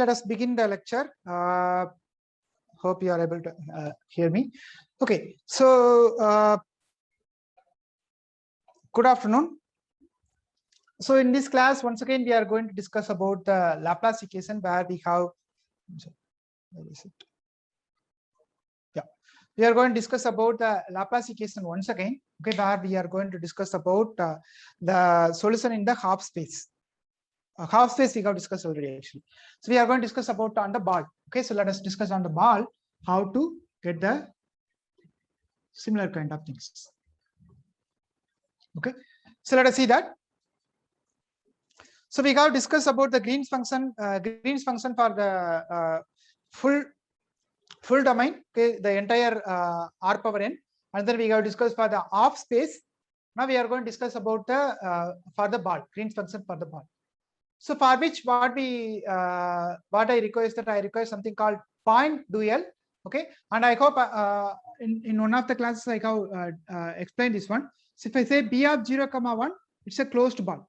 let us begin the lecture. Hope you are able to hear me. Okay, so good afternoon. So in this class, once again, we are going to discuss about the Laplace equation, where we have, where is it? Yeah, we are going to discuss about the Laplace equation once again. Okay, where we are going to discuss about the solution in the half space. Half space we have discussed already actually. So we are going to discuss about on the ball. Okay, so let us discuss on the ball how to get the similar kind of things. Okay, so let us see that. So we have discussed about the Green's function for the full domain. Okay, the entire R power n, and then we have discussed for the half space. Now we are going to discuss about the for the ball, Green's function for the ball. So for which what I require is that I require something called point dual. Okay, and I hope in one of the classes I have explained this one. So if I say B of 0, 1, it's a closed ball.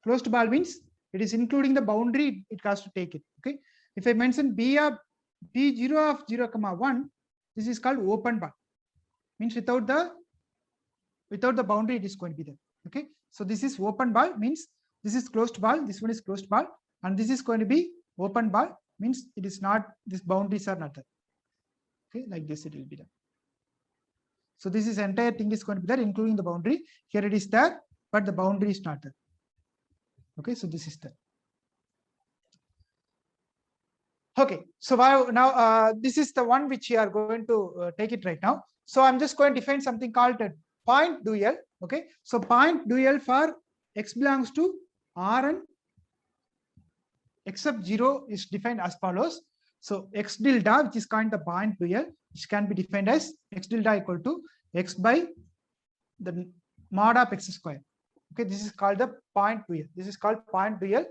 Closed ball means it is including the boundary it has to take it. Okay, if I mention B0 of 0, 1, this is called open ball. Means without the boundary it is going to be there. Okay, so this is open ball, means this is closed ball, this one is closed ball, and this is going to be open ball, means it is not, these boundaries are not there. Okay, like this it will be there. So this is entire thing is going to be there, including the boundary. Here it is there, but the boundary is not there. Okay, so this is there. Okay, so now this is the one which we are going to take it right now. So I'm just going to define something called a point dual. Okay, so point dual for x belongs to Rn except 0 is defined as follows. So x delta, which is called the point dual, which can be defined as x delta equal to x by the mod of x square. Okay, this is called the point dual. This is called point dual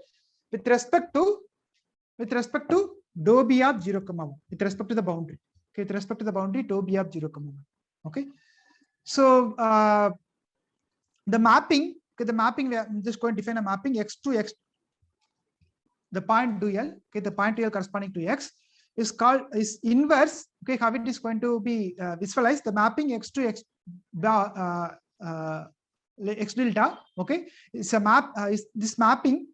with respect to dou b of 0, 1, with respect to the boundary. Okay, with respect to the boundary dou b of 0, 1. Okay, so the mapping. Okay, the mapping, I'm just going to define a mapping x to x. The point dual, okay, the point dual corresponding to x is inverse. Okay, how it is going to be visualized? The mapping x to x x delta. Okay, it's a map. This mapping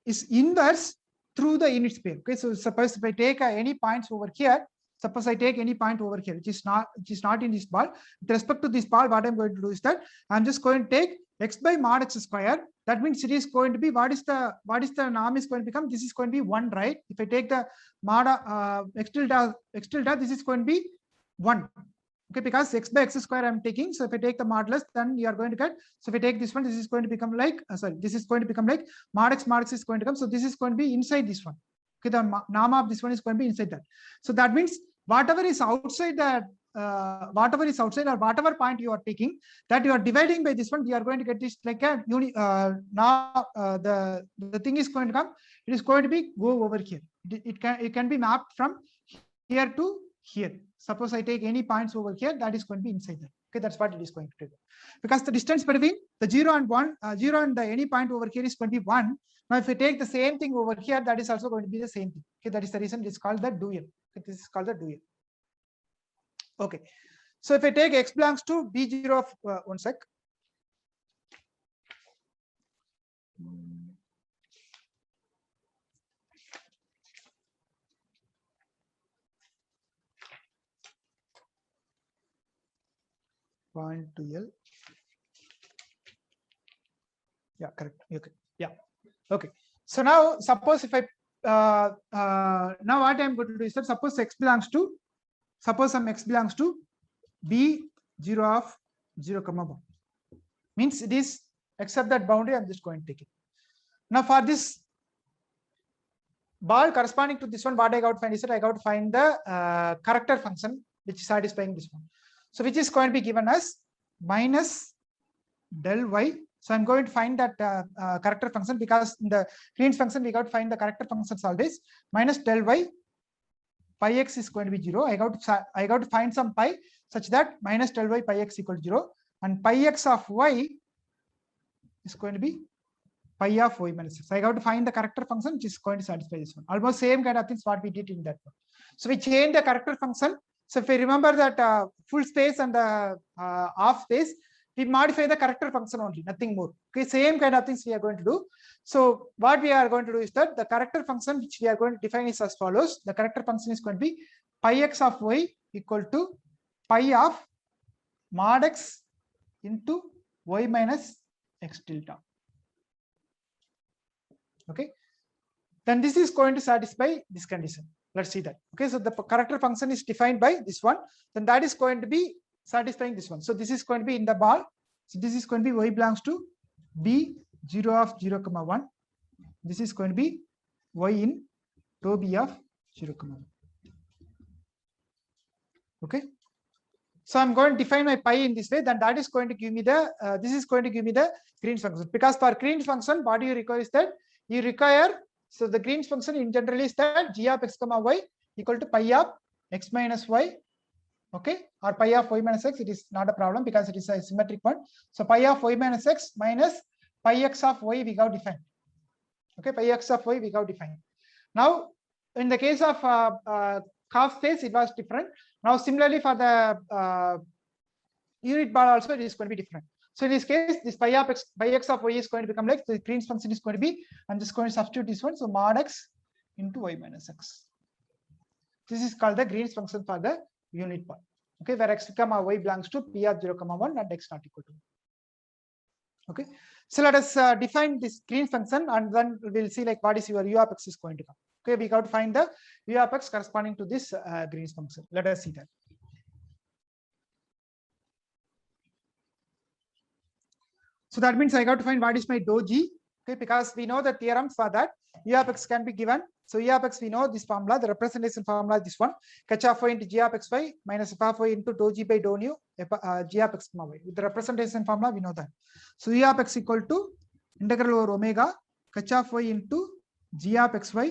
is inverse through the unit sphere. Okay, so suppose if I take any points over here. Suppose I take any point over here, which is not in this ball. With respect to this ball, what I'm going to do is that I'm just going to take x by mod x square. That means it is going to be what is the norm is going to become. This is going to be 1, right? If I take the mod x delta, this is going to be 1. Okay, because x by x square I'm taking. So if I take the modulus, then you are going to get. So if I take this one, this is going to become like this is going to become like mod x is going to come. So this is going to be inside this one. Okay, the norm of this one is going to be inside that. So that means whatever is outside that, whatever is outside or whatever point you are taking, that you are dividing by this one, you are going to get this like a now the thing is going to come. It is going to be go over here. It can be mapped from here to here. Suppose I take any points over here, that is going to be inside that. Okay, that's what it is going to do. Because the distance between the 0 and 1, 0 and the any point over here is going to be 1. Now, if I take the same thing over here, that is also going to be the same thing. Okay, that is the reason it is called the dual. Okay, this is called the dual. Okay, so if I take x belongs to B0 of 1 sec. Point dual. Yeah, correct. Okay. Yeah. Okay. So now suppose if I now what I'm going to do is that suppose x belongs to some x belongs to B0 of 0, 1. Means it is except that boundary, I'm just going to take it. Now for this ball corresponding to this one, what I got to find is that I got to find the character function which is satisfying this one. So which is going to be given as minus del y. So I'm going to find that character function, because in the Green's function we got to find the character functions always. Minus del y, pi x is going to be 0. I got to find some pi such that minus del y pi x equal to 0, and pi x of y is going to be pi of y minus x. I got to find the character function which is going to satisfy this one. Almost same kind of things what we did in that one. So we change the character function. So if we remember that full space and the half space, we modify the character function only, nothing more. Okay, same kind of things we are going to do. So what we are going to do is that the character function which we are going to define is as follows. The character function is going to be pi x of y equal to pi of mod x into y minus x tilde. Okay, then this is going to satisfy this condition. Let's see that. Okay, so the character function is defined by this one, then that is going to be satisfying this one. So this is going to be in the ball. So this is going to be y belongs to b 0 of 0 comma 1. This is going to be y in rho b of 0 comma 1. Okay, so I'm going to define my pi in this way, then that is going to give me the this is going to give me the Green's function, because for Green's function what you require is that you require, so the Green's function in general is that g of x comma y equal to pi of x minus y, okay, or pi of y minus x. It is not a problem because it is a symmetric one. So pi of y minus x minus pi x of y we got defined. Okay, pi x of y we got defined. Now in the case of half space it was different. Now similarly for the unit ball also it is going to be different. So in this case, this pi x of y is going to become like the Green's function is going to be, I'm just going to substitute this one, so mod x into y minus x. This is called the Green's function for the unit ball. Okay, where x comma y belongs to p of 0 comma 1 and x not equal to 1. Okay, so let us define this Green's function and then we'll see like what is your u of x is going to come. Okay, we got to find the u of x corresponding to this Green's function. Let us see that. So that means I got to find what is my dou g. Okay, because we know the theorem for that u of x can be given. So u of x we know this formula, the representation formula is this one, h of y into g of xy minus f of y into dou g by dou nu g of x comma y. With the representation formula we know that. So u of x equal to integral over omega h of y into g of xy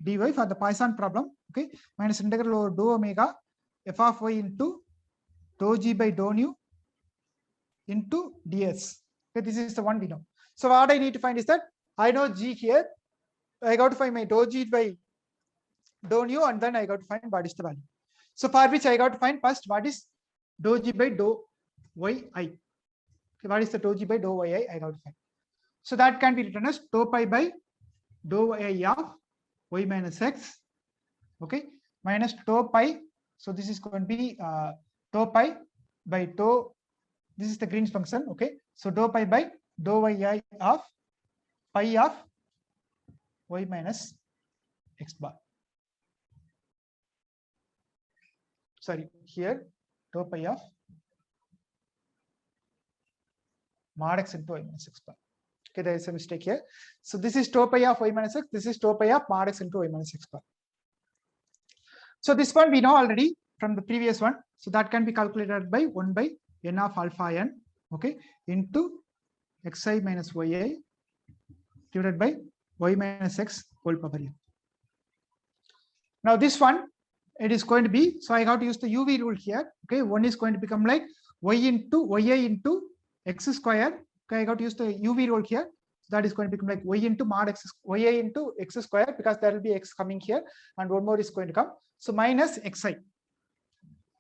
dy for the Poisson problem. Okay, minus integral over dou omega f of y into dou g by dou nu into ds. Okay, this is the one we know. So what I need to find is that I know g here. I got to find my dou g by dou nu and then I got to find what is the value. So for which I got to find first what is dou g by dou yi. Okay, what is the dou g by dou yi I got to find. So that can be written as dou pi by dou yi of y minus x. Okay, minus dou pi. So this is going to be dou pi by dou. This is the Green's function. Okay, so dou pi by dou yi of pi of y minus x bar. Sorry, here dou pi of mod x into y minus x bar. Okay, there is a mistake here. So this is dou pi of y minus x. This is dou pi of mod x into y minus x bar. So this one we know already from the previous one. So that can be calculated by 1 by n of alpha n, okay, into xi minus yi divided by y minus x whole power n. Now this one, it is going to be, so I got to use the UV rule here. Okay, one is going to become like yi into x square. Okay, I got to use the UV rule here. So that is going to become like y into mod x, yi into x square, because there will be x coming here, and one more is going to come. So minus xi.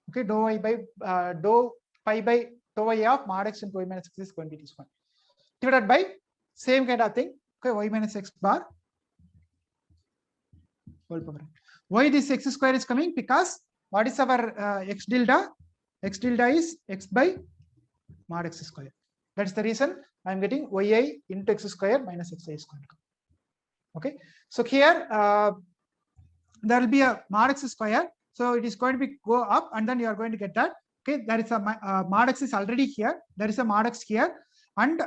Okay, dou y by dou pi by dou y of mod x into y minus x is going to be this one, divided by same kind of thing. Okay, y minus x bar whole power. Why this x square is coming? Because what is our x tilde? X tilde is x by mod x square. That's the reason I'm getting yi into x square minus xi is going to come. Okay, so here there will be a mod x square. So it is going to be go up, and then you are going to get that. Okay, there is a mod x is already here. There is a mod x here, and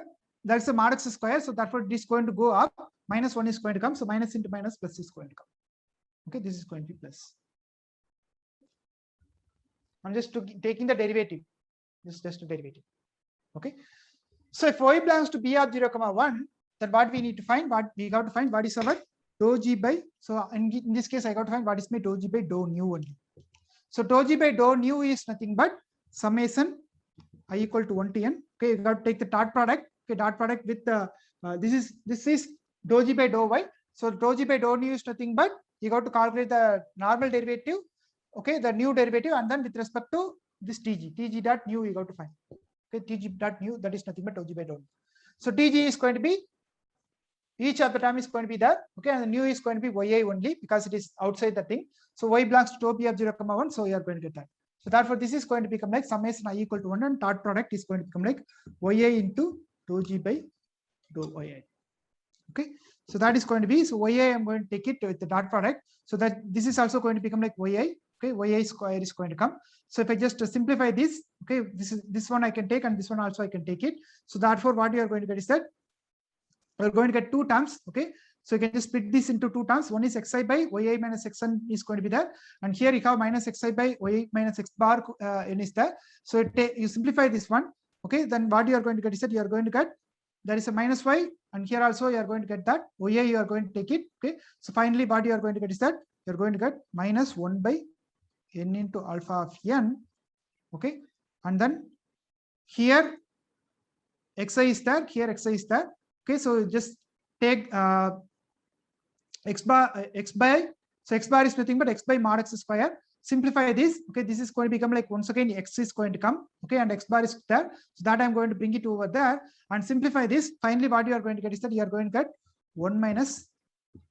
there is a mod x square. So therefore, it is going to go up. Minus 1 is going to come. So minus into minus plus is going to come. Okay, this is going to be plus. I'm just taking the derivative. This is just a derivative. Okay, so if y belongs to b of 0, 1, then what we need to find? What we got to find? What is our dou g by? So in this case, I got to find what is my dou g by dou nu only. So dou g by dou nu is nothing but summation I equal to 1 to n. Okay, you got to take the dot product. Okay, dot product with the this is dou g by dou y. So dou g by dou nu is nothing but you got to calculate the normal derivative, okay, the new derivative, and then with respect to this tg dot nu you got to find. Okay, tg dot nu, that is nothing but dou g by dou nu. So tg is going to be, each of the term is going to be there, okay, and the nu is going to be yi only because it is outside the thing. So y belongs to dou p of 0, 1, so you are going to get that. So therefore this is going to become like summation I equal to 1, and dot product is going to become like yi into dou g by dou yi. Okay, so that is going to be, so yi I'm going to take it with the dot product, so that this is also going to become like yi. Okay, yi square is going to come. So if I just simplify this, okay, this one I can take, and this one also I can take it. So therefore what you are going to get is that we're going to get two terms. Okay, so you can just split this into two terms. One is xi by yi minus xn is going to be there, and here you have minus xi by yi minus x bar n is there. So you simplify this one. Okay, then what you are going to get is that you are going to get, there is a minus y, and here also you are going to get that yi, you are going to take it. Okay, so finally what you are going to get is that you are going to get minus 1 by n into alpha of n. Okay, and then here xi is there, here xi is there. Okay, so just take x by, so x bar is nothing but x by mod x square. Simplify this. Okay, this is going to become like, once again x is going to come. Okay, and x bar is there, so that I'm going to bring it over there and simplify this. Finally what you are going to get is that you are going to get 1 minus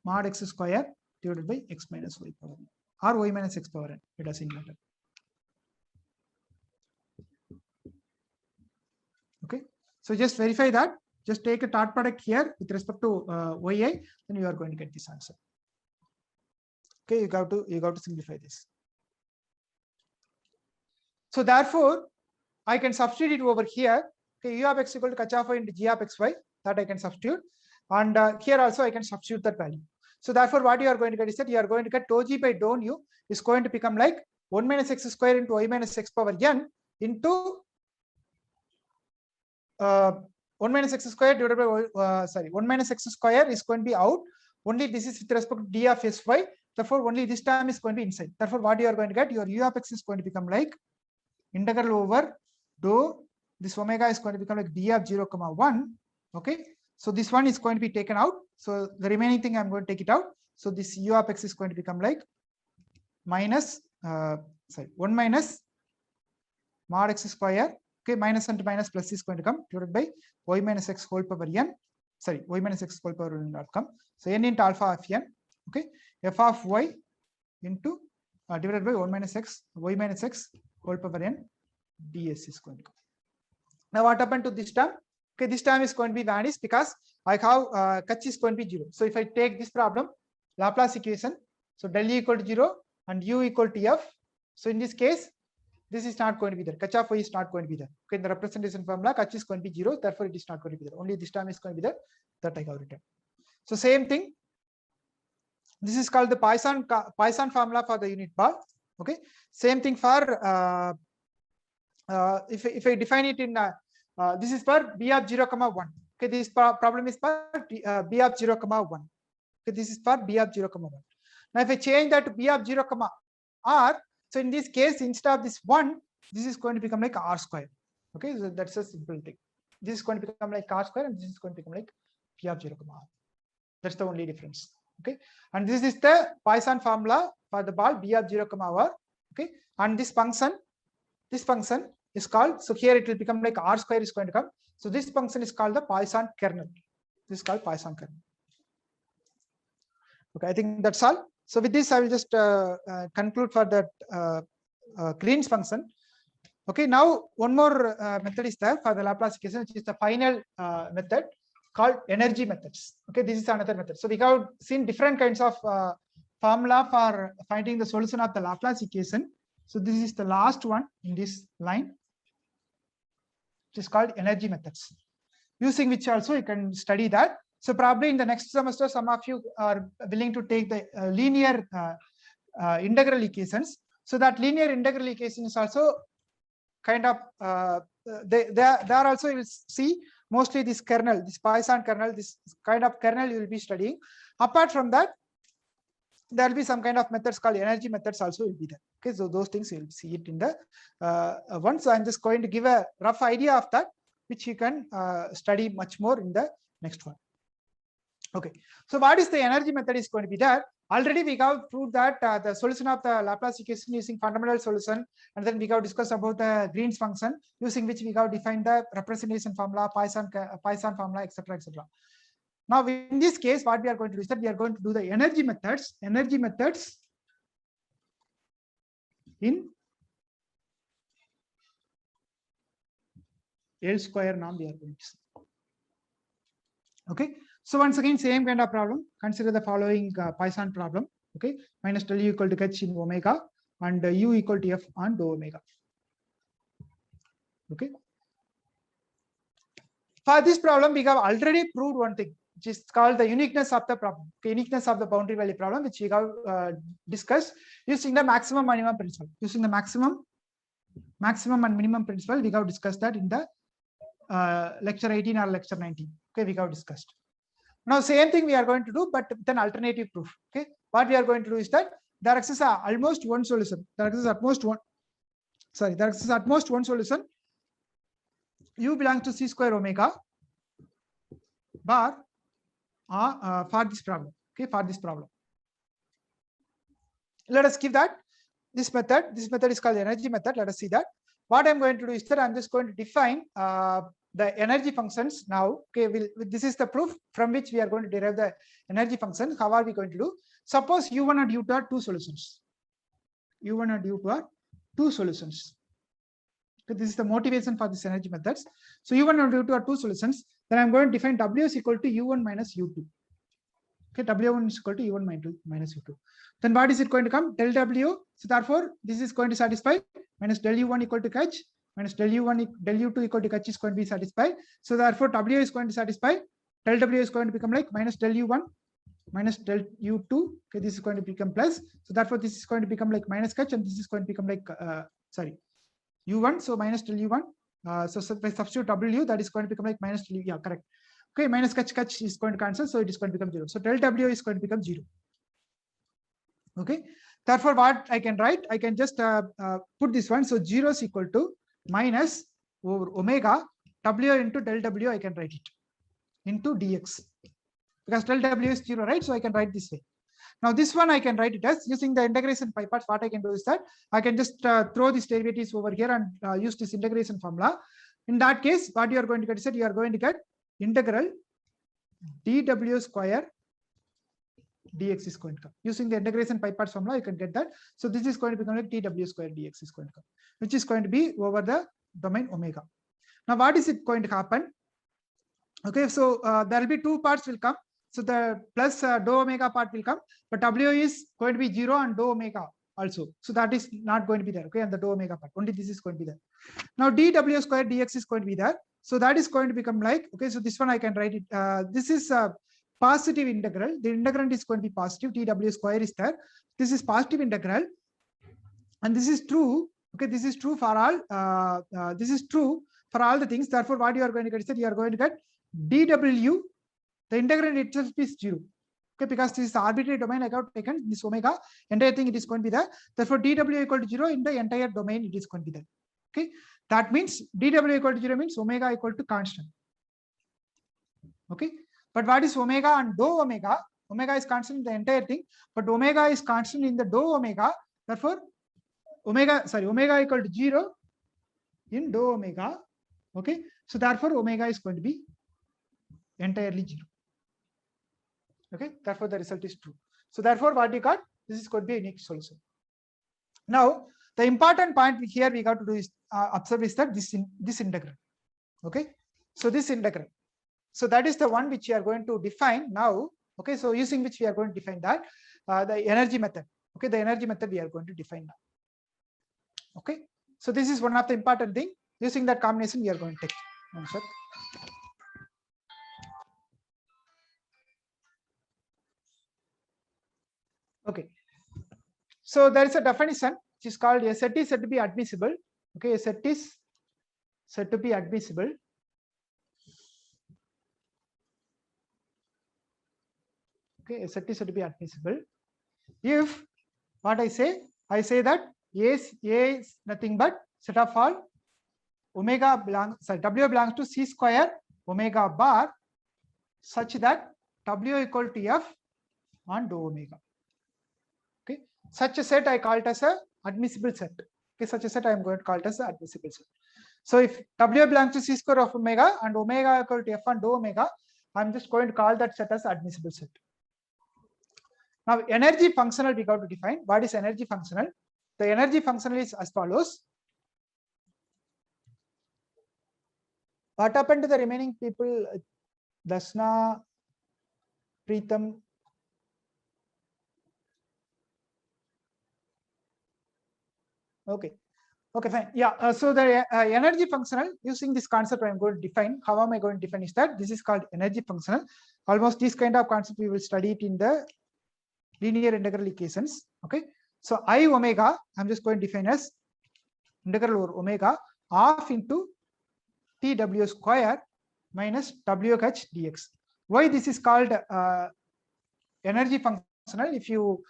mod x square divided by x minus y power n, or y minus x power n, it doesn't matter. Okay, so just verify that. Just take a dot product here with respect to yi, then you are going to get this answer. Okay, you got to simplify this. So therefore I can substitute it over here. Okay, u of x equal to kach of y into g of xy, that I can substitute, and here also I can substitute that value. So therefore what you are going to get is that you are going to get dou g by dou nu is going to become like 1 minus x square into y minus x power n into 1 minus x square divided by 1 minus x square is going to be out. Only this is with respect to d of sy. Therefore only this term is going to be inside. Therefore what you are going to get, your u of x is going to become like integral over dou, this omega is going to become like d of 0, 1. Okay, so this one is going to be taken out. So the remaining thing I'm going to take it out. So this u of x is going to become like minus 1 minus mod x square. Okay, minus and minus plus is going to come divided by y minus x whole power n. Y minus x whole power n outcome. So n into alpha of n. Okay, f of y into divided by 1 minus x, y minus x whole power n ds is going to come. Now what happened to this term? Okay, this term is going to be vanished because I have kach is going to be 0. So if I take this problem, Laplace equation, so del E equal to 0 and u equal to f. So in this case, this is not going to be there. Kach of y is not going to be there. Okay, in the representation formula, kach is going to be 0. Therefore, it is not going to be there. Only this term is going to be there. That I have written. So same thing. This is called the Poisson formula for the unit ball. Okay, same thing for if I define it in this is for b of 0, 1. Okay, this problem is for b of 0, 1. Okay, this is for b of 0, 1. Now if I change that to b of 0, r. So in this case, instead of this 1, this is going to become like r square. Okay, so that's a simple thing. This is going to become like r square, and this is going to become like p of 0, r. That's the only difference. Okay, and this is the Poisson formula for the ball b of 0, r. Okay, and this function is called, so here it will become like r square is going to come. So this function is called the Poisson kernel. This is called Poisson kernel. Okay, I think that's all. So with this, I will just conclude for that Green's function. Okay, now one more method is there for the Laplace equation, which is the final method called energy methods. Okay, this is another method. So we have seen different kinds of formula for finding the solution of the Laplace equation. So this is the last one in this line, which is called energy methods, using which also you can study that. So probably in the next semester, some of you are willing to take the linear integral equations. So that linear integral equation is also kind of there also you will see mostly this kernel, this Poisson kernel, this kind of kernel you will be studying. Apart from that, there will be some kind of methods called energy methods also will be there. Okay, so those things you will see it in the once. I'm just going to give a rough idea of that, which you can study much more in the next one. Okay, so what is the energy method is going to be there. Already we have proved that the solution of the Laplace equation using fundamental solution, and then we have discussed about the Green's function using which we have defined the representation formula, Poisson formula, etc., etc. Now in this case, what we are going to do is that we are going to do the energy methods in L square norm we are going to see. Okay, so once again, same kind of problem. Consider the following Poisson problem. Okay, minus del u equal to h in omega and u equal to f on dou omega. Okay, for this problem we have already proved one thing, which is called the uniqueness of the problem. Okay, uniqueness of the boundary value problem, which we have discussed using the maximum minimum principle. Using the maximum and minimum principle, we have discussed that in the lecture 18 or lecture 19. Okay, we have discussed. Now same thing we are going to do, but with an alternative proof. Okay, what we are going to do is that there exists almost one solution. There exists at most one solution. U belongs to c square omega bar for this problem. Okay, for this problem, let us give that this method. This method is called the energy method. Let us see that. What I'm going to do is that I'm just going to define the energy functions now. Okay, this is the proof from which we are going to derive the energy function. How are we going to do? Suppose u1 and u2 are two solutions. U1 and u2 are two solutions. Okay, this is the motivation for this energy methods. So u1 and u2 are two solutions. Then I'm going to define W is equal to u1 minus u2. Okay, W1 is equal to u1 minus u2. Then what is it going to come? Del W. So therefore, this is going to satisfy minus del u1 equal to h minus del u2 equal to h is going to be satisfied. So therefore, W is going to satisfy. Del W is going to become like minus del u1 minus del u2. Okay, this is going to become plus. So therefore, this is going to become like minus h, and this is going to become like u1. So minus del u1. So by substitute W, that is going to become like minus del u. Yeah, correct. Okay, minus h is going to cancel, so it is going to become 0. So del W is going to become 0. Okay, therefore what I can write, I can just put this one. So 0 is equal to minus over omega W into del W. I can write it into dx because del W is 0, right? So I can write this way. Now this one I can write it as using the integration by parts. What I can do is that I can just throw these derivatives over here and use this integration formula. In that case, what you are going to get is that you are going to get integral dw square dx is going to come. Using the integration by parts formula, you can get that. So this is going to become like dw square dx is going to come, which is going to be over the domain omega. Now what is it going to happen? Okay, so there will be two parts will come. So the plus dou omega part will come, but W is going to be 0 and dou omega also. So that is not going to be there. Okay, and the dou omega part, only this is going to be there. Now dw square dx is going to be there. So that is going to become like, okay, so this one I can write it. This is a positive integral. The integrand is going to be positive. dw square is there. This is positive integral. And this is true. Okay, this is true for all. This is true for all the things. Therefore, what you are going to get is that you are going to get dw. The integrand itself is 0. Okay, because this is the arbitrary domain I have taken, this omega, entire thing it is going to be there. Therefore, dw equal to 0 in the entire domain it is going to be there. Okay, that means dw equal to 0 means omega equal to constant. Okay, but what is omega and dou omega? Omega is constant in the entire thing, but omega is constant in the dou omega. Therefore, omega equal to 0 in dou omega. Okay, so therefore omega is going to be entirely 0. Okay, therefore the result is true. So therefore what you got, this is going to be a unique solution. Now the important point here we got to do is observe is that this integral. Okay, so this integral, so that is the one which we are going to define now. Okay, so using which we are going to define that the energy method. Okay, the energy method we are going to define now. Okay, so this is one of the important thing. Using that combination we are going to take answer. Okay, so there is a definition which is called a set is said to be admissible. Okay, a set is said to be admissible okay, a set is said to be admissible if what I say that A is nothing but set of all omega W belongs to c square omega bar such that W equal to F on dou omega. Okay, such a set I call it as a admissible set. Okay, such a set I am going to call it as an admissible set. So if W belongs to C square of omega and omega equal to F on dou omega, I'm just going to call that set as admissible set. Now energy functional we got to define. What is energy functional? The energy functional is as follows. What happened to the remaining people? Dasna, Preetham. Okay. Okay, fine. Yeah. So the energy functional, using this concept, I'm going to define. How am I going to define is that this is called energy functional. Almost this kind of concept we will study it in the linear integral equations. Okay. So I omega, I'm just going to define as integral over omega half into TW square minus WH dx. Why this is called energy functional? If you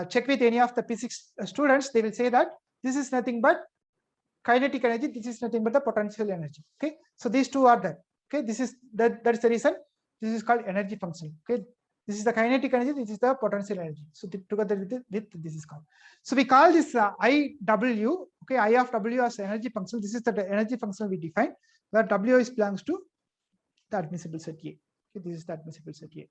check with any of the physics students, they will say that this is nothing but kinetic energy, this is nothing but the potential energy. Okay, so these two are there. Okay, this is that's the reason this is called energy function. Okay, this is the kinetic energy, this is the potential energy. So together with this is called. So we call this IW. Okay, I of W as energy function. This is the energy function we define, where W is belongs to the admissible set A. Okay, this is the admissible set A.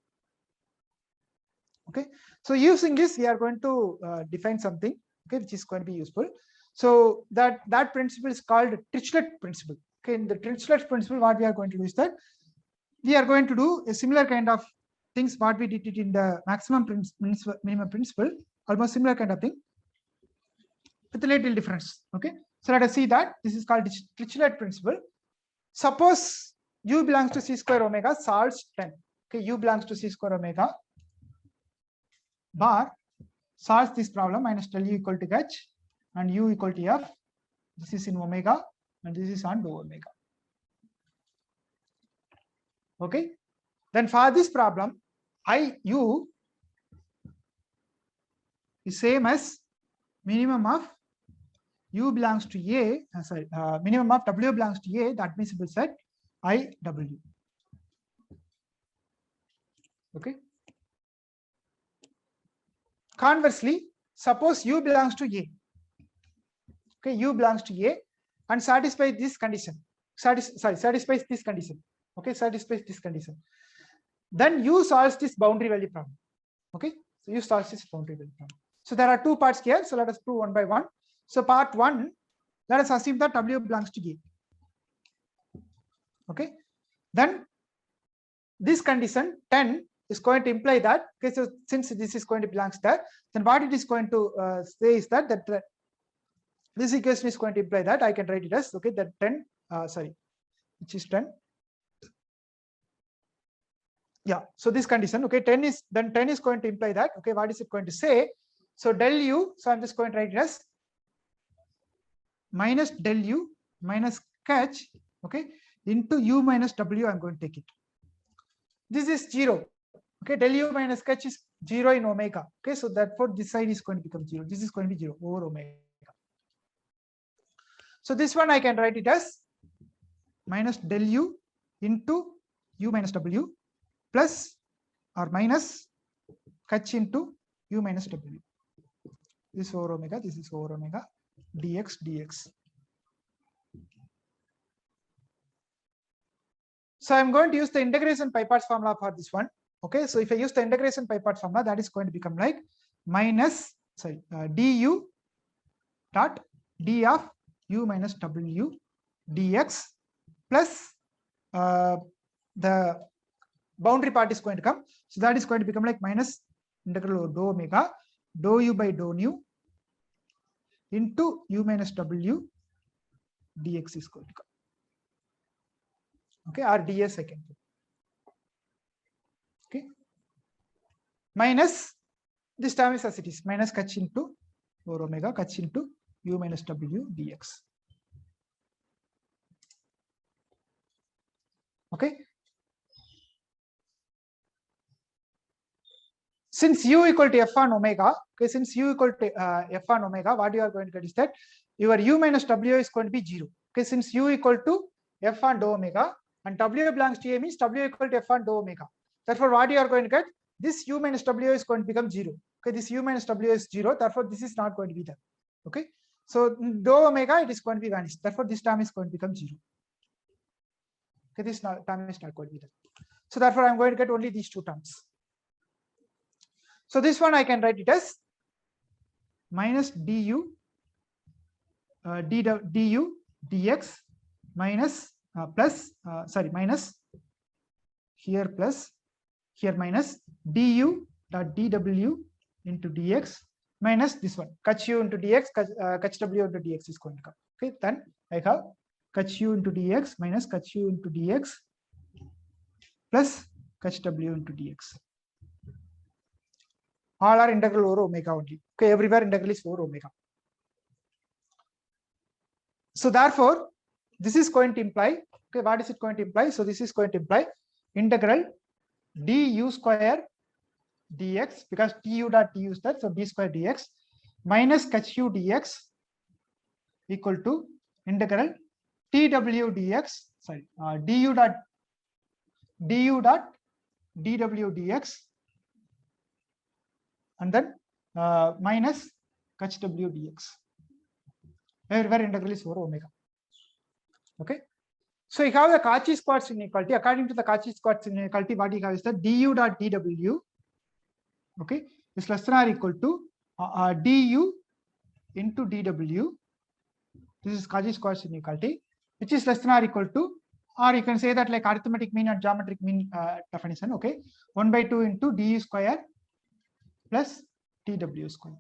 Okay, so using this we are going to define something, okay, which is going to be useful. So that principle is called Dirichlet principle. Okay, in the Dirichlet principle, what we are going to do is that we are going to do a similar kind of things what we did it in the minimum principle, almost similar kind of thing with a little difference. Okay, so let us see that this is called Dirichlet principle. Suppose U belongs to C square omega solves 10. Okay, U belongs to C square omega bar solves this problem minus del U equal to H and U equal to F. This is in omega and this is on dou omega. Okay, then for this problem, IU is same as minimum of U belongs to A, minimum of W belongs to A, the admissible set IW. Okay. Conversely, suppose U belongs to A. Okay, U belongs to A and satisfies this condition. Satisfies this condition. Okay, satisfies this condition. Then U solves this boundary value problem. Okay, so U solves this boundary value problem. So there are two parts here. So let us prove one by one. So part one, let us assume that W belongs to A. Okay, then this condition 10 is going to imply that, okay, so since this is going to belongs there, then what it is going to say is that this equation is going to imply that I can write it as, okay, that 10, which is 10. Yeah, so this condition, okay, 10 is going to imply that, okay, what is it going to say? So del U, so I'm just going to write it as minus del U minus catch, okay, into U minus W, I'm going to take it. This is 0. Okay, del U minus catch is 0 in omega. Okay, so therefore this side is going to become 0. This is going to be 0 over omega. So this one I can write it as minus del U into U minus W plus or minus catch into U minus W. This is over omega, this is over omega, dx. So I'm going to use the integration pi parts formula for this one. Okay, so if I use the integration pi parts formula, that is going to become like minus du dot d of U minus W dx plus the boundary part is going to come. So that is going to become like minus integral over dou omega dou U by dou nu into U minus W dx is going to come. Okay, or ds I can do. Okay, minus this term is as it is, minus catch into over omega catch into U minus W dx. Okay, since U equal to F on omega, okay, since U equal to F on omega, what you are going to get is that your U minus W is going to be 0. Okay, since U equal to F on dou omega and W belongs to A means W equal to F on dou omega. Therefore, what you are going to get, this u minus w is going to become 0. Okay, this u minus w is 0. Therefore, this is not going to be there. Okay, so dou omega, it is going to be vanished. Therefore, this term is going to become 0. Okay, this term is not going to be there. So therefore, I'm going to get only these two terms. So this one I can write it as minus du du dx minus plus minus here plus here minus du dot dw into dx minus this one kach u into dx kach w into dx is going to come. Okay, then I have kach u into dx minus kach u into dx plus kach w into dx. All are integral over omega only. Okay, everywhere integral is over omega. So therefore, this is going to imply, okay, what is it going to imply? So this is going to imply integral du square dx, because du dot du is that, so d square dx minus kach u dx equal to integral tw dx, du dot dw dx and then minus kach w dx. Everywhere integral is over omega. Okay, so you have the Cauchy-Schwarz inequality. According to the Cauchy-Schwarz inequality, what you have is that du dot dw, okay, is less than or equal to du into dw. This is Cauchy-Schwarz inequality, which is less than or equal to, or you can say that like arithmetic mean or geometric mean definition. Okay, 1/2 into du square plus tw square.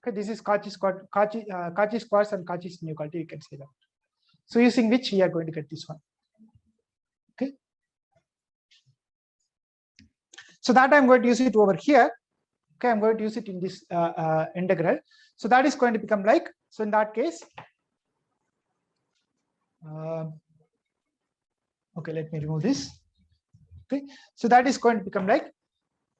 Okay, this is Cauchy-Schwarz and Cauchy's inequality. You can say that. So using which we are going to get this one. Okay. So that I'm going to use it over here. Okay, I'm going to use it in this integral. So that is going to become like, so in that case, okay, let me remove this. Okay, so that is going to become like,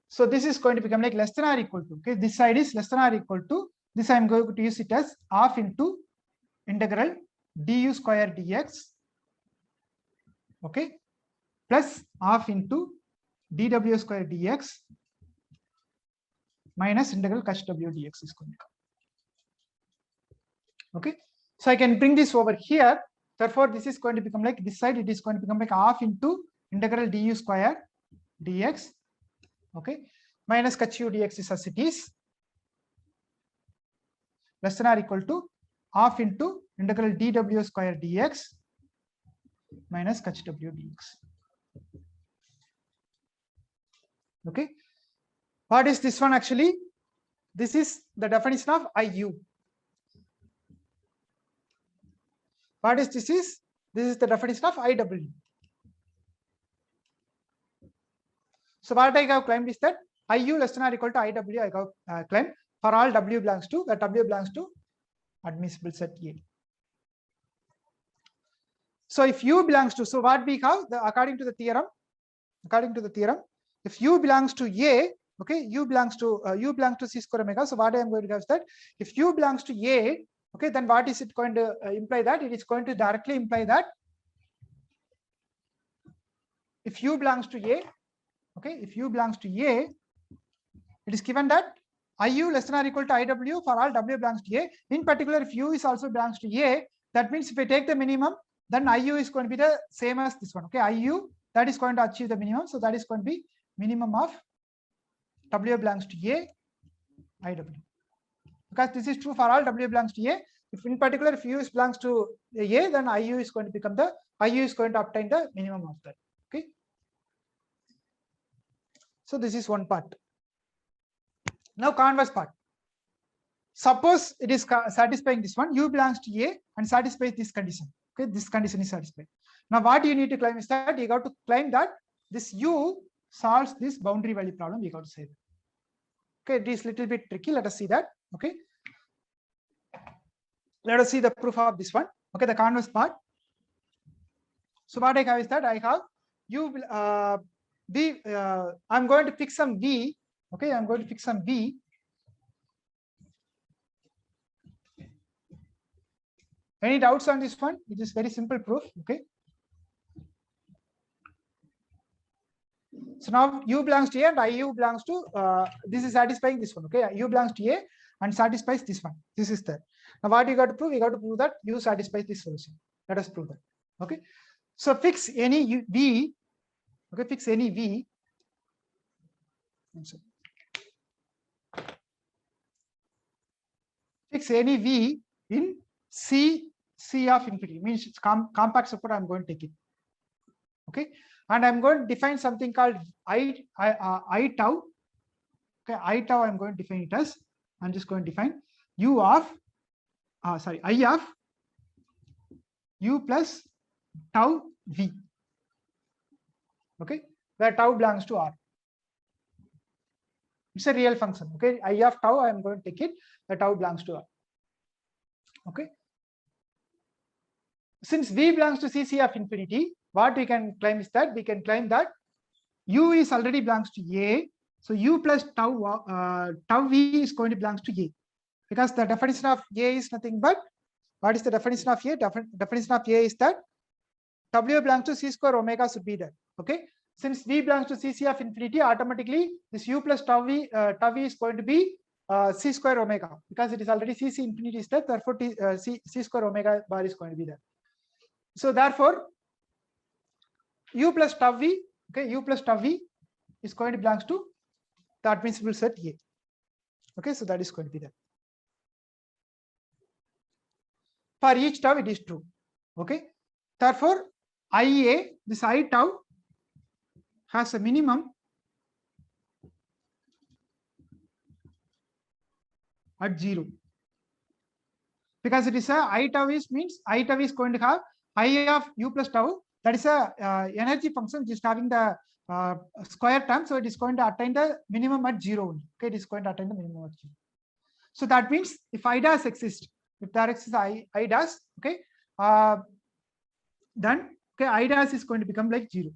so this is going to become like less than or equal to, okay, this side is less than or equal to, this I'm going to use it as half into integral du square dx, okay, plus half into dw square dx minus integral kach w dx is going to come. Okay, so I can bring this over here. Therefore, this is going to become like, this side it is going to become like half into integral du square dx, okay, minus kach u dx is as it is, less than or equal to half into integral dw square dx minus kach w dx. Okay, what is this one actually? This is the definition of IU. What is this is? This is the definition of IW. So what I have claimed is that IU less than or equal to IW I have claimed for all W belongs to, that W belongs to admissible set A. So if U belongs to, so what we have, according to the theorem, if U belongs to A, okay, U belongs to C square omega. So what I am going to have is that if U belongs to A, okay, then what is it going to imply? That it is going to directly imply that if U belongs to A, okay, if U belongs to A, it is given that IU less than or equal to IW for all W belongs to A. In particular, if U is also belongs to A, that means if I take the minimum, then IU is going to be the same as this one. Okay, IU, that is going to achieve the minimum. So that is going to be minimum of W belongs to A, IW. Because this is true for all W belongs to A. If in particular, if U belongs to A, then IU is going to become the, IU is going to obtain the minimum of that. Okay. So this is one part. Now converse part. Suppose it is satisfying this one, U belongs to A and satisfies this condition. Okay, this condition is satisfied. Now what you need to claim is that you got to claim that this U solves this boundary value problem. We got to say that. Okay, it is little bit tricky. Let us see that. Okay, let us see the proof of this one. Okay, the converse part. So what I have is that I have U will be I'm going to fix some V. Okay, I'm going to fix some V. Any doubts on this one? It is very simple proof. Okay. So now u belongs to A and IU belongs to, this is satisfying this one. Okay, u belongs to A and satisfies this one. This is there. Now what you got to prove? You got to prove that u satisfies this solution. Let us prove that. Okay, so fix any v. Okay, fix any v. Fix any v in C of infinity, means it's compact support. I'm going to take it. Okay, and I'm going to define something called I tau. Okay, I tau I'm going to define it as, I'm just going to define u of I of u plus tau v. Okay, where tau belongs to R. It's a real function. Okay, I of tau I am going to take it, the tau belongs to R. Okay, since v belongs to C of infinity, what we can claim is that we can claim that u is already belongs to A. So u plus tau v is going to belongs to A, because the definition of A is nothing but, what is the definition of A? Definition of A is that W belongs to C square omega should be there. Okay, since v belongs to C of infinity, automatically this u plus tau v is going to be C square omega, because it is already C infinity is there. Therefore, C square omega bar is going to be there. So therefore, u plus tau v, okay, u plus tau v is going to belongs to the admissible set A. Okay, so that is going to be there. For each tau, it is true. Okay, therefore, IA, this I tau has a minimum at 0, because it is a I tau is means I tau is going to have I of u plus tau, that is a energy function which is having the square term, so it is going to attain the minimum at 0 only. Okay, it is going to attain the minimum at 0. So that means if I dash exists, if there exists I dash, okay, then okay, I dash is going to become like 0,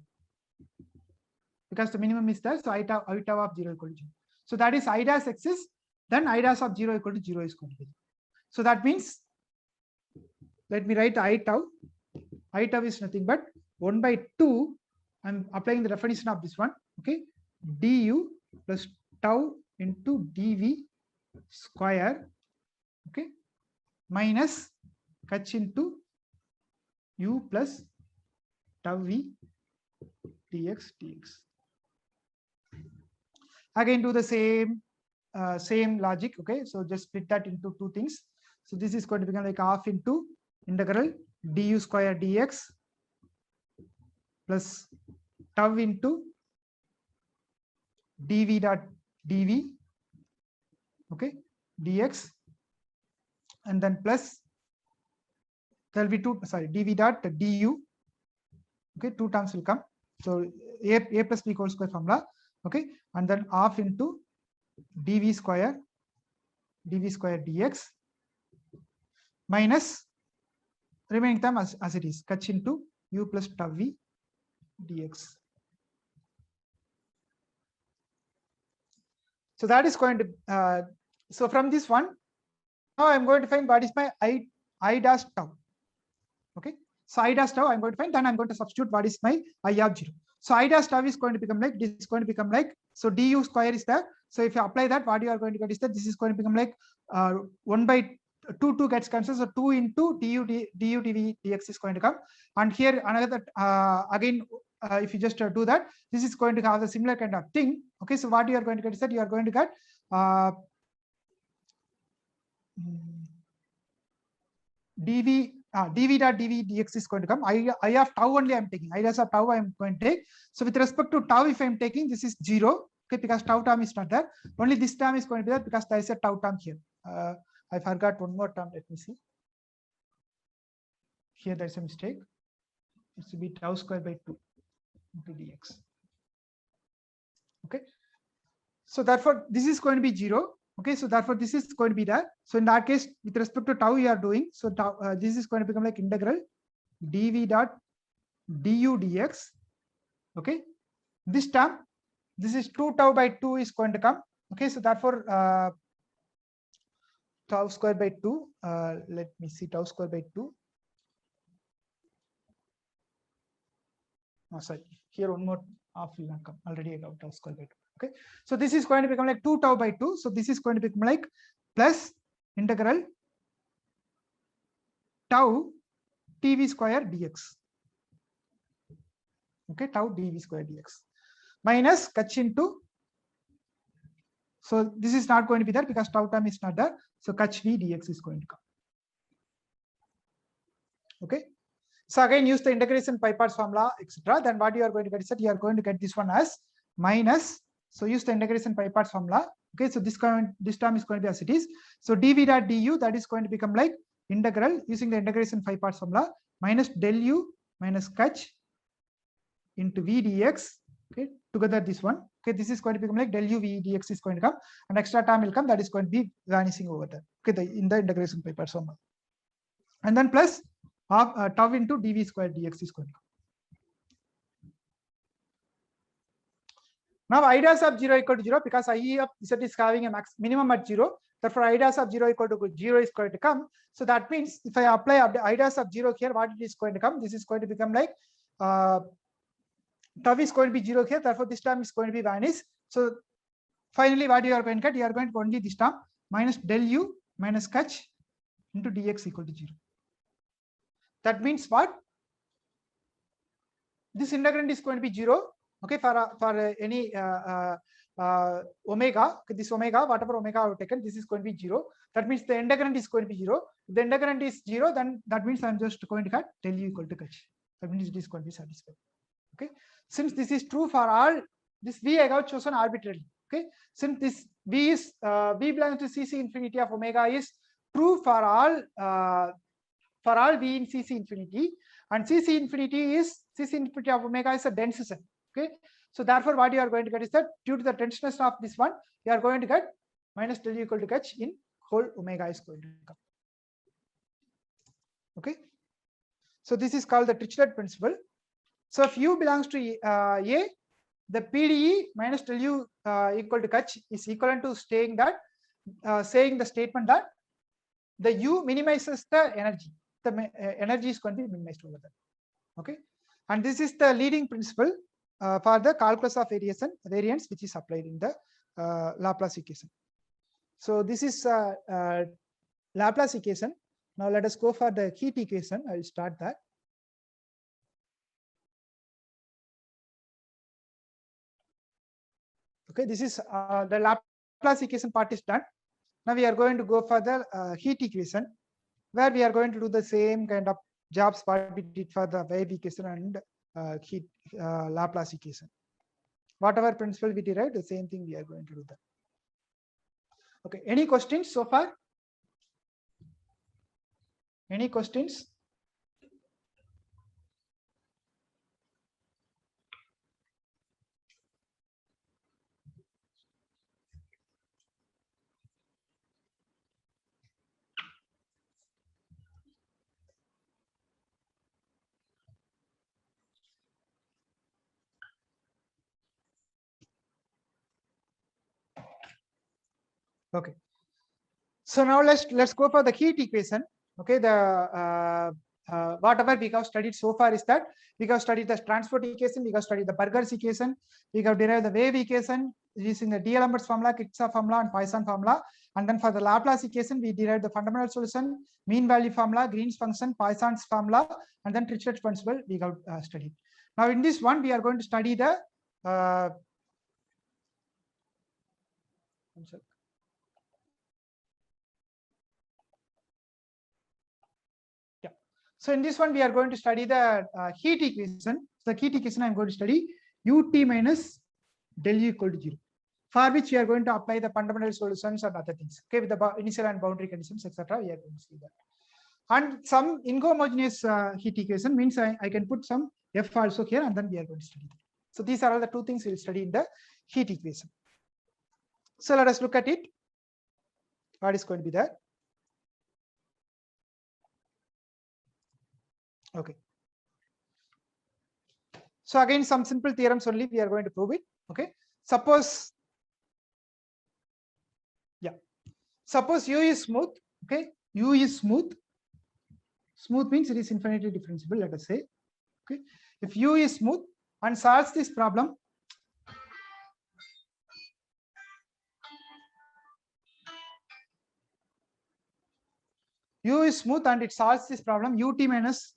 because the minimum is there. So I tau of 0 equal to 0. So that is I dash exists, then I dash of 0 equal to 0 is going to be. So that means, let me write I tau. I tau is nothing but 1 by 2. I'm applying the definition of this one. Okay, du plus tau into dv square. Okay, minus h into u plus tau v dx. Again, do the same logic. Okay, so just split that into two things. So this is going to become like half into integral du square dx plus tau into dv dot dv, okay, dx, and then plus there will be dv dot du. Okay, two terms will come. So a plus b whole square formula. Okay, and then half into dv square dx minus remaining term as it is, h into u plus tau v dx. So that is going to, so from this one, now I'm going to find what is my I dash tau. Okay, so I dash tau I'm going to find, then I'm going to substitute what is my I of 0. So I dash tau is going to become like, this is going to become like, so du square is there. So if you apply that, what you are going to get is that this is going to become like 1 by 2 gets cancelled. So 2 into du dv dx is going to come. And here another, again, if you just do that, this is going to have a similar kind of thing. Okay, so what you are going to get is that you are going to get dv dot dv dx is going to come. I of tau only I'm taking. I dash of tau I'm going to take. So with respect to tau, if I'm taking, this is 0. Okay, because tau term is not there. Only this term is going to be there because there is a tau term here. I forgot one more term. Let me see. Here there is a mistake. It should be tau square by 2 into dx. Okay. So therefore, this is going to be 0. Okay, so therefore this is going to be there. So in that case, with respect to tau you are doing, so tau, this is going to become like integral dv dot du dx. Okay, this term, this is 2 tau by 2 is going to come. Okay, so therefore tau square by 2, let me see, tau square by 2. Oh, sorry, here one more half will not come. Already I got tau square by 2. Okay, so this is going to become like 2 tau by 2. So this is going to become like plus integral tau tv square dx. Okay, tau dv square dx minus kach into. So this is not going to be there because tau term is not there. So kach v dx is going to come. Okay. So again, use the integration by parts formula, etc. Then what you are going to get is that you are going to get this one as minus. So use the integration by parts formula. Okay. So this term is going to be as it is. So dv dot du, that is going to become like integral using the integration by parts formula minus del u minus kach into v dx. Okay. Together this one. Okay. This is going to become like del u v dx is going to come, and extra term will come, that is going to be vanishing over there. Okay. In the integration by parts formula, and then plus tau into dv square dx is going to come. Now I dash of 0 equal to 0 because I of z is having a minimum at 0. Therefore I dash of 0 equal to 0 is going to come. So that means if I apply I dash of 0 here, what it is going to come? This is going to become like tau is going to be 0 here. Therefore this term is going to be vanished. So finally what you are going to get? You are going to only this term minus del u minus kach into dx equal to 0. That means what? This integrand is going to be 0. Okay, for any omega, this omega, whatever omega I have taken, this is going to be 0. That means the integrand is going to be 0. If the integrand is 0, then that means I'm just going to get del u equal to kach. That means it is going to be satisfied. Okay, since this is true for all, this v I have chosen arbitrarily. Okay, since this v is v belongs to cc infinity of omega is true for all v in cc infinity, and cc infinity of omega is a dense set. Okay, so therefore what you are going to get is that due to the denseness of this one, you are going to get minus del u equal to kach in whole omega is going to come. Okay, so this is called the Dirichlet principle. So if u belongs to a, the PDE minus del u equal to kach is equivalent to saying the statement that the u minimizes the energy. The energy is going to be minimized over there. Okay, and this is the leading principle for the calculus of variance, which is applied in the Laplace equation. So this is Laplace equation. Now let us go for the heat equation. I will start that. Okay, this is the Laplace equation part is done. Now we are going to go for the heat equation, where we are going to do the same kind of jobs what we did for the wave equation and heat Laplace equation. Whatever principle we derived, the same thing we are going to do that. Okay, any questions so far? Any questions? Okay, so now let's go for the heat equation. Okay, the whatever we have studied so far is that we have studied the transport equation, we have studied the Burgers equation, we have derived the wave equation using the D'Alembert's formula, Kirchhoff formula, and Poisson formula. And then for the Laplace equation, we derived the fundamental solution, mean value formula, Green's function, Poisson's formula, and then Dirichlet's principle we have studied. Now in this one, we are going to study the so in this one, we are going to study the heat equation. So the heat equation, I am going to study ut minus del u equal to 0, for which we are going to apply the fundamental solutions and other things. Okay, with the initial and boundary conditions, etc. We are going to see that. And some inhomogeneous heat equation means I can put some F also here, and then we are going to study that. So these are all the two things we will study in the heat equation. So let us look at it. What is going to be there? Okay. So again, some simple theorems only we are going to prove it. Okay. Suppose u is smooth. Okay. U is smooth. Smooth means it is infinitely differentiable, let us say. Okay. If u is smooth and solves this problem, u is smooth and it solves this problem ut minus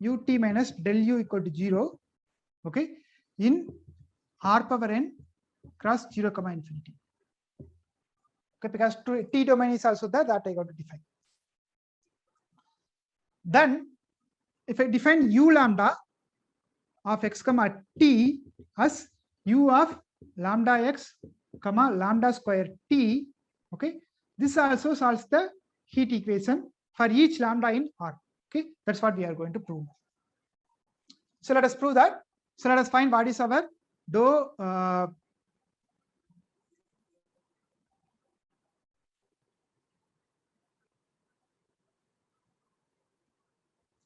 del u equal to 0, okay, in r power n cross 0 comma infinity. Okay, because t domain is also there, that I got to define. Then if I define u lambda of x comma t as u of lambda x comma lambda square t, okay, this also solves the heat equation for each lambda in R. Okay, that's what we are going to prove. So let us prove that. So let us find what is our dou.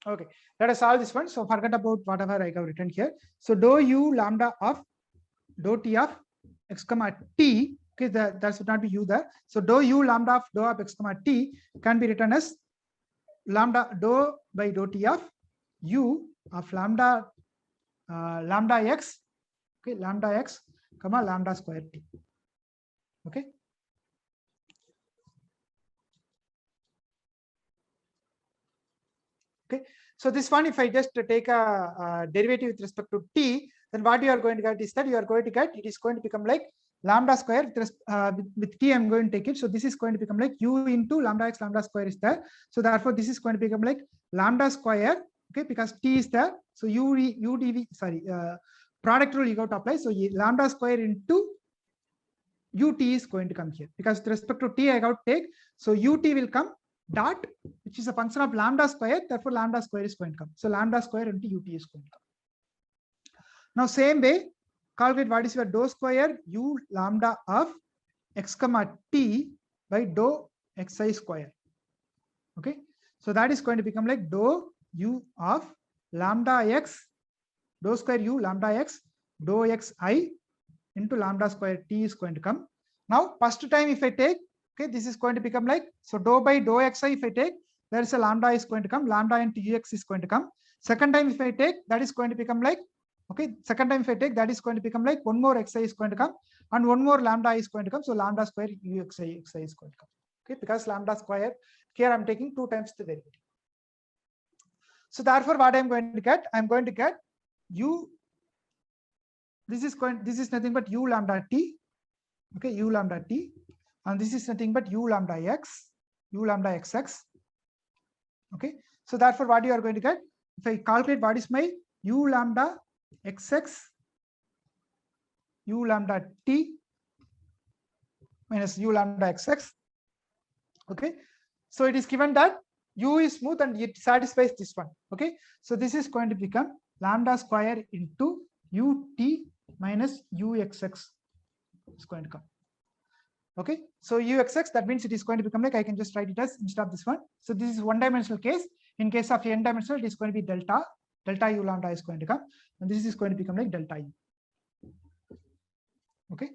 Okay, let us solve this one. So forget about whatever I have written here. So dou u lambda of dou t of x comma t. Okay, that should not be u there. So dou u lambda of dou of x comma t can be written as lambda dou by dou t of u of lambda lambda x, okay, lambda x comma lambda square t. Okay. Okay, so this one, if I just take a derivative with respect to t, then what you are going to get is that you are going to get, it is going to become like lambda square with t. I'm going to take it. So this is going to become like u into lambda x lambda square is there. So therefore, this is going to become like lambda square. Okay, because t is there. So product rule you got to apply. So lambda square into ut is going to come here, because with respect to t I got to take. So ut will come dot, which is a function of lambda square. Therefore, lambda square is going to come. So lambda square into ut is going to come. Now, same way, calculate what is your dou square u lambda of x comma t by dou xi square. Okay, so that is going to become like dou u of lambda x, dou square u lambda x, dou xi into lambda square t is going to come. Now, first time if I take, okay, this is going to become like, so dou by dou xi if I take, there is a lambda is going to come, lambda into ux is going to come. Second time if I take, that is going to become like, okay, second time if I take, that is going to become like one more xi is going to come and one more lambda is going to come. So lambda square uxi xi is going to come. Okay, because lambda square, here I'm taking 2 times the derivative. So therefore, what I'm going to get, I'm going to get u, this is nothing but u lambda t, okay, u lambda t, and this is nothing but u lambda x, u lambda xx. Okay, so therefore, what you are going to get, if I calculate what is my u lambda xx, u lambda t minus u lambda xx. Okay, so it is given that u is smooth and it satisfies this one. Okay, so this is going to become lambda square into ut minus uxx is going to come. Okay, so uxx, that means it is going to become like, I can just write it as instead of this one. So this is one dimensional case. In case of n dimensional, it is going to be delta u lambda is going to come, and this is going to become like delta u. Okay,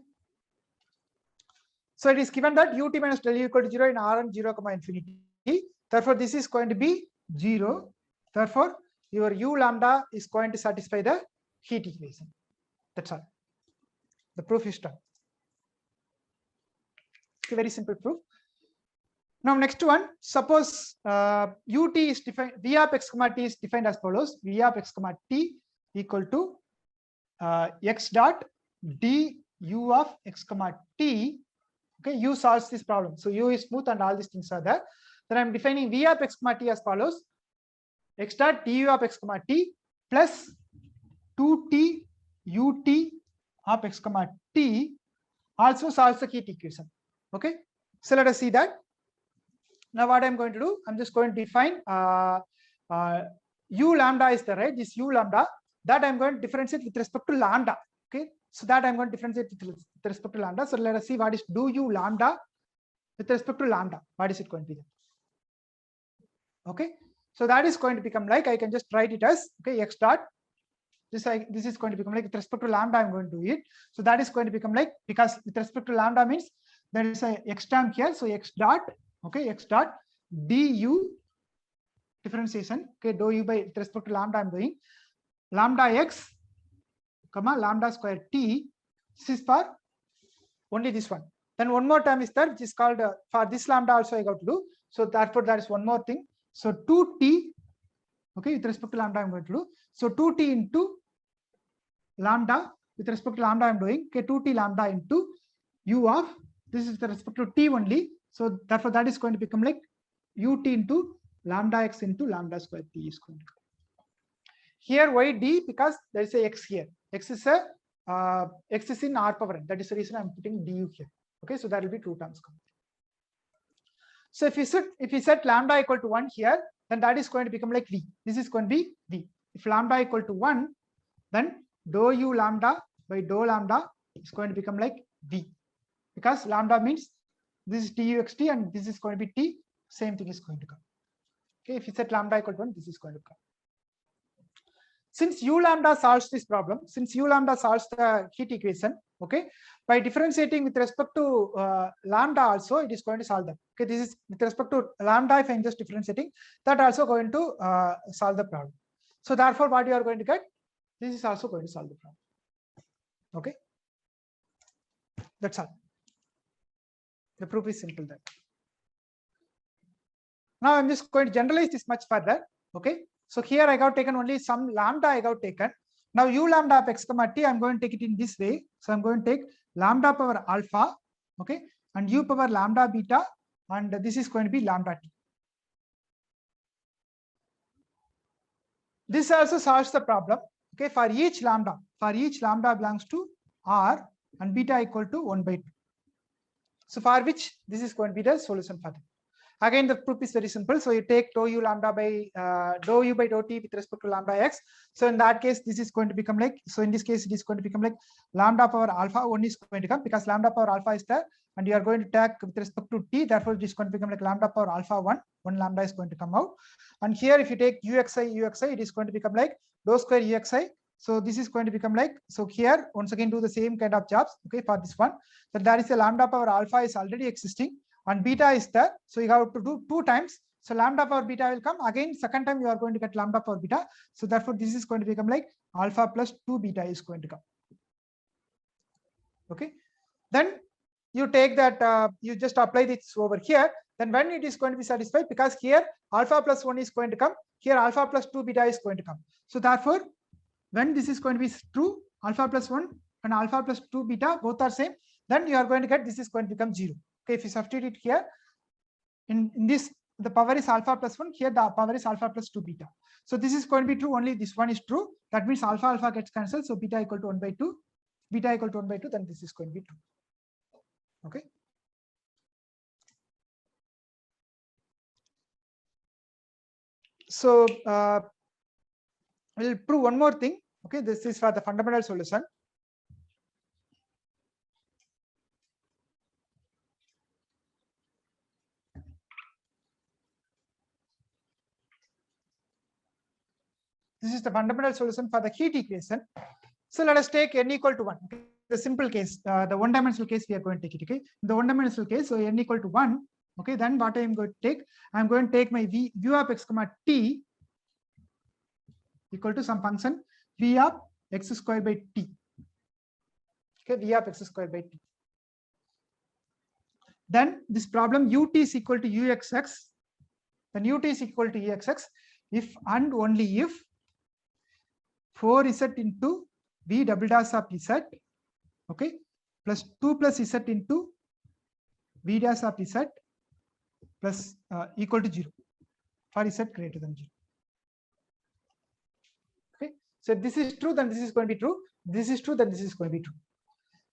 so it is given that ut minus del u equal to 0 in Rn 0 comma infinity. Therefore, this is going to be 0. Therefore, your u lambda is going to satisfy the heat equation. That's all. The proof is done. It's a very simple proof. Now, next one, suppose ut is defined, v of x comma t is defined as follows: v of x comma t equal to x dot du of x comma t. Okay, u solves this problem. So u is smooth and all these things are there. Then I'm defining v of x comma t as follows: x dot du of x comma t plus 2t ut of x comma t also solves the heat equation. Okay, so let us see that. Now what I'm going to do, I'm just going to define u lambda is there, right? This u lambda, that I'm going to differentiate with respect to lambda. Okay, so that I'm going to differentiate with respect to lambda. So let us see what is do u lambda with respect to lambda. What is it going to be? Okay, so that is going to become like, I can just write it as, okay, x dot. This is going to become like with respect to lambda, I'm going to do it. So that is going to become like, because with respect to lambda means there is a x term here. So x dot, okay, x dot du differentiation, okay, dou u by with respect to lambda, I'm doing lambda x comma lambda square t. This is for only this one. Then one more term is there, which is called for this lambda also I got to do. So therefore, there is one more thing. So 2t, okay, with respect to lambda, I'm going to do. So 2t into lambda, with respect to lambda, I'm doing, okay, 2t lambda into u of, this is with respect to t only. So therefore, that is going to become like ut into lambda x into lambda square t is going to come. Here, why d? Because there is a x here. X is in r power n. That is the reason I'm putting du here. Okay, so there will be two terms coming. So if you set lambda equal to 1 here, then that is going to become like v. This is going to be v. If lambda equal to 1, then dou u lambda by dou lambda is going to become like v. Because lambda means this is tuxt and this is going to be t. Same thing is going to come. Okay, if you set lambda equal to 1, this is going to come. Since u lambda solves this problem, since u lambda solves the heat equation, okay, by differentiating with respect to lambda also, it is going to solve that. Okay, this is with respect to lambda, if I'm just differentiating, that also going to solve the problem. So therefore, what you are going to get, this is also going to solve the problem. Okay, that's all. The proof is simple there. Now I'm just going to generalize this much further. Okay, so here I got taken only some lambda I got taken. Now u lambda of x comma t, I'm going to take it in this way. So I'm going to take lambda power alpha, okay, and u power lambda beta, and this is going to be lambda t. This also solves the problem. Okay, for each lambda belongs to r and beta equal to 1 by 2. So for which this is going to be the solution for that. Again, the proof is very simple. So you take dou u lambda by dou u by dou t with respect to lambda x. So in that case, this is going to become like, so in this case, it is going to become like lambda power alpha 1 is going to come because lambda power alpha is there, and you are going to take with respect to t. Therefore, it is going to become like lambda power alpha 1 lambda is going to come out. And here, if you take uxi, it is going to become like dou square uxi. So this is going to become like, so here once again do the same kind of jobs. Okay, for this one, that there is a lambda power alpha is already existing and beta is there. So you have to do 2 times. So lambda power beta will come again. Second time you are going to get lambda power beta. So therefore this is going to become like alpha plus 2 beta is going to come. Okay, then you take that, you just apply this over here. Then when it is going to be satisfied, because here alpha plus 1 is going to come, here alpha plus 2 beta is going to come. So therefore, when this is going to be true, alpha plus 1 and alpha plus 2 beta both are same, then you are going to get this is going to become 0. Okay, if you substitute it here, in this the power is alpha plus 1, here the power is alpha plus 2 beta. So this is going to be true, only this one is true. That means alpha gets cancelled, so beta equal to 1 by 2, beta equal to 1 by 2, then this is going to be true. Okay. So we'll prove one more thing. Okay, this is for the fundamental solution. This is the fundamental solution for the heat equation. So let us take n equal to 1. Okay? The simple case, the one-dimensional case we are going to take it. Okay, in the one-dimensional case, so n equal to 1. Okay, then what I am going to take? I am going to take my v of x comma t equal to some function v of x square by t. Okay, v of x square by t. Then this problem ut is equal to uxx. Then ut is equal to uxx if and only if 4z into v double dash of z, okay, plus 2 plus z into v dash of z plus equal to 0 for z greater than 0. Okay, so this is true, then this is going to be true. This is true, then this is going to be true.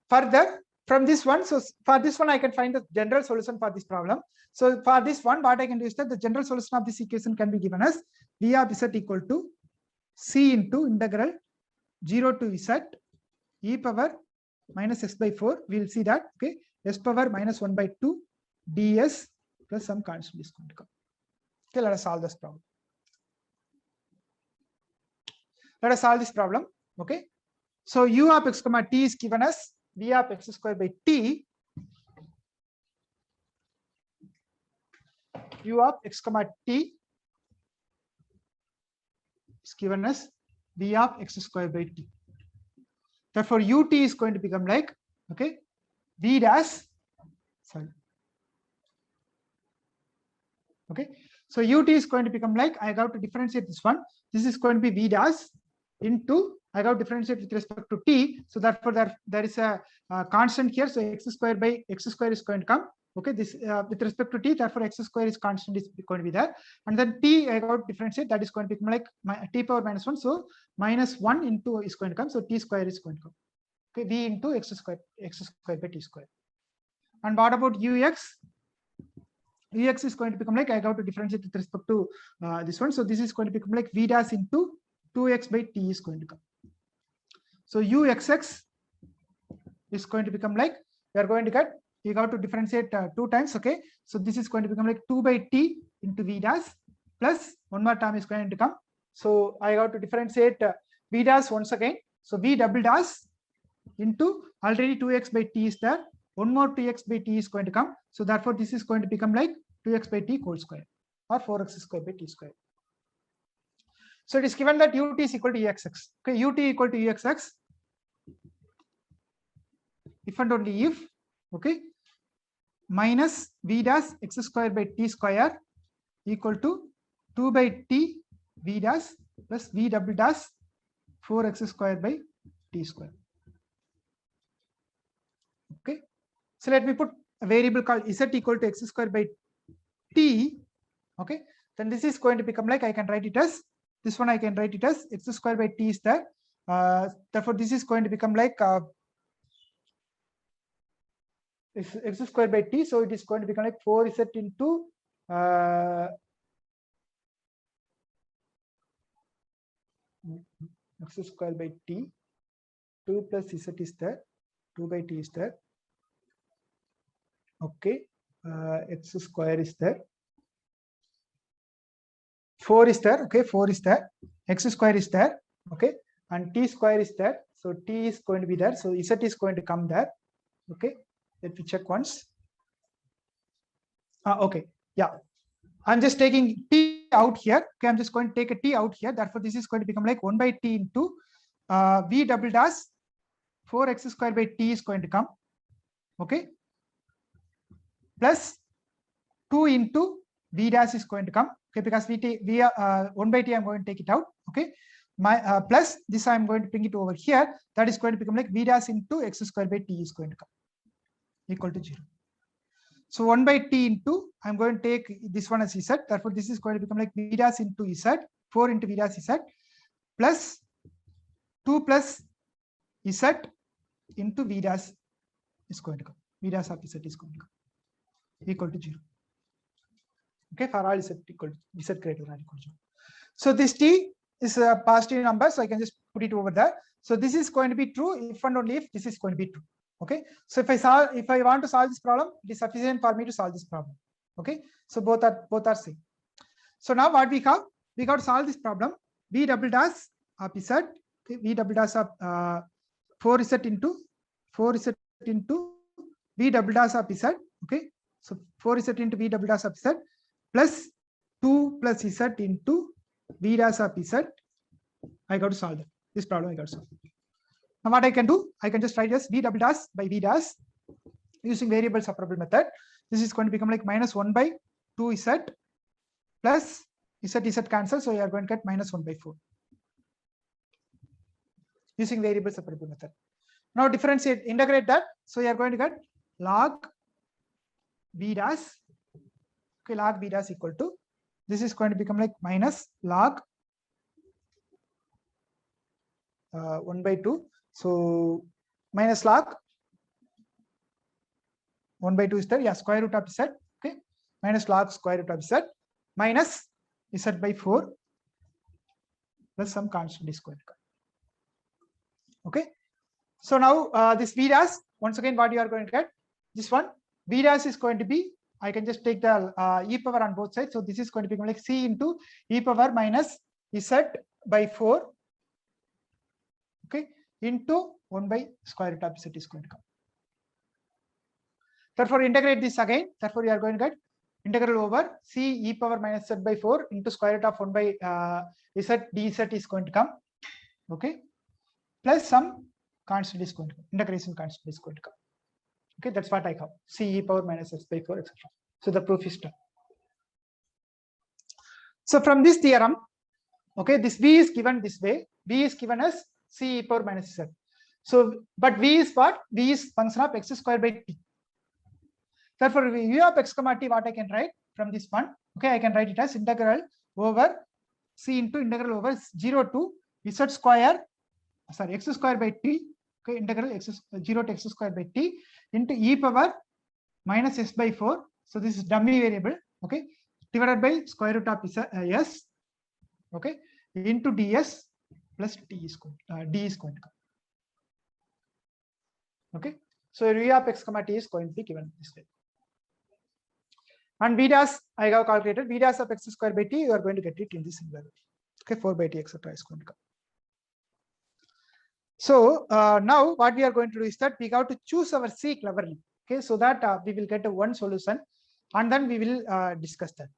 Further, from this one, so for this one, I can find the general solution for this problem. So for this one, what I can do is that the general solution of this equation can be given as v of z equal to c into integral 0 to z e power minus x by 4. We will see that. Okay, s power minus 1 by 2 ds plus some constant is going to come. Okay, let us solve this problem. Let us solve this problem. Okay, so u of x comma t is given as v of x square by t. U of x comma t is given as v of x square by t. Therefore, ut is going to become like, okay, v dash, sorry, Okay, so ut is going to become like, I got to differentiate this one. This is going to be v dash into, I got to differentiate with respect to t. So therefore there is a constant here. So x square by x square is going to come. Okay, this with respect to t, therefore x square is constant is going to be there. And then t, I got to differentiate, that is going to become like t power minus 1. So minus 1 into is going to come. So t square is going to come. Okay, v into x square by t square. And what about ux? Ux is going to become like, I got to differentiate with respect to this one. So this is going to become like v dash into 2x by t is going to come. So uxx is going to become like, we are going to get, you got to differentiate 2 times. Okay, so this is going to become like 2 by t into v dash plus one more term is going to come. So I got to differentiate v dash once again. So v double dash into already 2x by t is there. One more 2x by t is going to come. So therefore this is going to become like 2x by t whole square or 4x square by t square. So it is given that ut is equal to exx. Okay, ut equal to exx if and only if, okay, minus v dash x square by t square equal to 2 by t v dash plus v double dash 4x square by t square. Okay, so let me put a variable called z equal to x square by t. Okay, then this is going to become like, I can write it as this one. I can write it as x square by t is there. Therefore this is going to become like x square by t. So it is going to become like 4z into x square by t. 2 plus z is there. 2 by t is there. Okay, x square is there. 4 is there. Okay, 4 is there. X square is there. Okay, and t square is there. So t is going to be there. So z is going to come there. Okay, let me check once. Okay, yeah, I'm just taking t out here. Okay, I'm just going to take a t out here. Therefore, this is going to become like 1 by t into v double dash 4x square by t is going to come. Okay, plus 2 into v dash is going to come. Okay, because v 1 by t, I'm going to take it out. Okay, my plus this I'm going to bring it over here. That is going to become like v dash into x square by t is going to come equal to 0. So 1 by t into, I'm going to take this one as z. Therefore, this is going to become like v dash into z, 4 into v dash z plus 2 plus z into v dash is going to come. V dash of z is going to come equal to 0. Okay, for all z equal to z greater than or equal to 0. So this t is a positive number, so I can just put it over there. So this is going to be true if and only if this is going to be true. Okay, so if I want to solve this problem, it is sufficient for me to solve this problem. Okay, so both are same. So now what we have to solve this problem. V double dash of z, okay, v double dash of 4z into v double dash of z. Okay, so 4z into v double dash of z plus 2 plus z into v dash of z. I got to solve that. This problem I got to solve. Now what I can do, I can just write as v double dash by v dash using variable separable method. This is going to become like minus 1 by 2z plus z cancel. So you are going to get minus 1 by 4 using variable separable method. Now differentiate, integrate that. So you are going to get log v dash. Okay, log v dash equal to, this is going to become like minus log 1 by 2. So minus log 1 by 2 is there. Yeah, square root of z. Okay, minus log square root of z minus z by 4 plus some constant is going to come. Okay, so now this v dash, once again, what you are going to get, this one v dash is going to be, I can just take the e power on both sides. So this is going to become like c into e power minus z by 4. Okay, into 1 by square root of z is going to come. Therefore, integrate this again. Therefore, you are going to get integral over c e power minus z by 4 into square root of 1 by z dz is going to come. Okay, plus some constant is going to come. Integration constant is going to come. Okay, that's what I have. C e power minus x by 4, etc. So the proof is done. So from this theorem, okay, this v is given this way. V is given as c e power minus z. So, but v is what? V is function of x squared by t. Therefore, u of x comma t, what I can write from this one? Okay, I can write it as integral over c into integral over 0 to z square, sorry, x square by t. Okay, integral x 0 to x square by t into e power minus s by 4. So this is dummy variable. Okay, divided by square root of s. Okay, into ds plus t is going d is going to come. Okay, so u of x comma t is going to be given this way. And v dash I have calculated v dash of x square by t. You are going to get it in this similar way. Okay, 4 by t etc. is going to come. So now what we are going to do is that we have to choose our c cleverly. Okay, so that we will get a one solution, and then we will discuss that.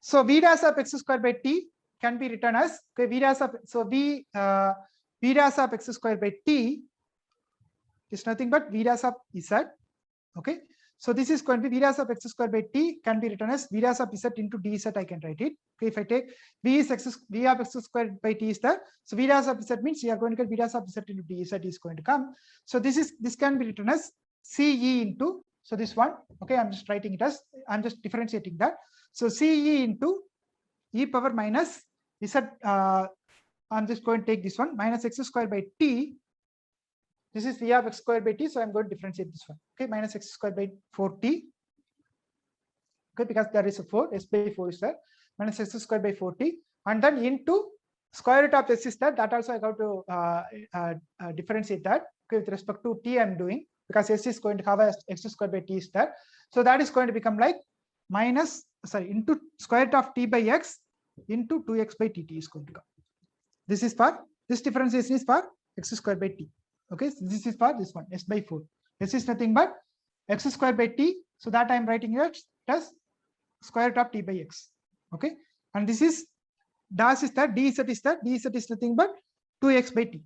So v dash of x square by t can be written as, okay, v dash of, so v dash of x square by t is nothing but v dash of z. Okay, so this is going to be v dash of x square by t can be written as v dash of z into dz. I can write it. Okay, if I take v of x square by t is there, so v dash of z means you are going to get v dash of z into dz is going to come. So this can be written as ce into, so this one, okay, I'm just writing it as, I'm just differentiating that. So ce into e power minus z, I'm just going to take this one minus x square by t. This is v of x square by t, so I'm going to differentiate this one. Okay, minus x square by 4t. Okay, because there is a 4, s by 4 is there, minus x square by 4t, and then into square root of s is there. That also I got to differentiate that. Okay, with respect to t I'm doing, because s is going to have a x square by t is there. So that is going to become like minus, sorry, into square root of t by x into 2x by tt is going to come. This is for, this differentiation is for x square by t. Okay, so this is for this one, s by 4. S is nothing but x square by t. So that I am writing it as square root of t by x. Okay, and this is dash is that, dz is that, dz is nothing but 2x by t.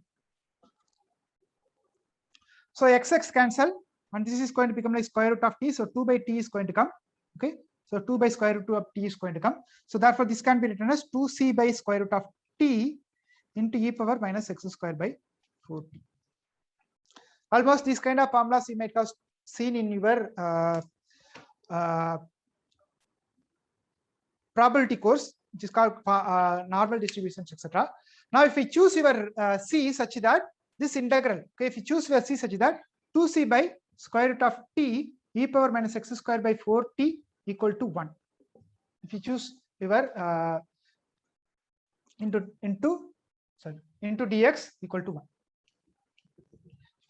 So x cancel, and this is going to become like square root of t. So 2 by t is going to come. Okay, so 2 by square root of t is going to come. So therefore this can be written as 2c by square root of t into e power minus x square by 4t. Almost these kind of formulas you might have seen in your probability course, which is called normal distributions, etc. Now, if we choose your c such that this integral, okay, if you choose your c such that 2c by square root of t e power minus x square by 4t equal to 1. If you choose your into dx equal to 1.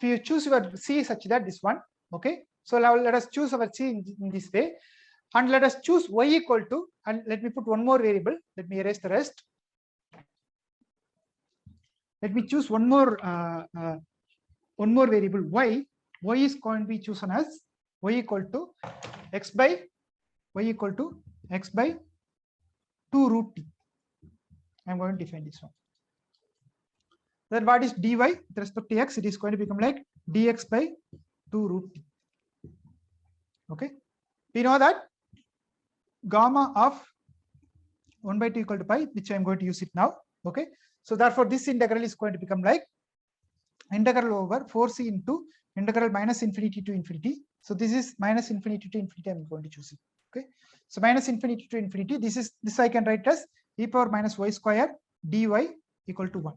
If you choose your c such that this one, okay, so now let us choose our c in this way, and let us choose y equal to, and let me put one more variable, let me erase the rest. Let me choose one more variable y. Y is going to be chosen as y equal to x by 2 root t. I'm going to define this one. Then what is dy with respect to x? It is going to become like dx by 2 root t. Okay, we know that gamma of 1 by 2 equal to pi, which I am going to use it now. Okay, so therefore this integral is going to become like integral over 4c into integral minus infinity to infinity. So this is minus infinity to infinity. I'm going to choose it. Okay, so minus infinity to infinity. This I can write as e power minus y square dy equal to 1.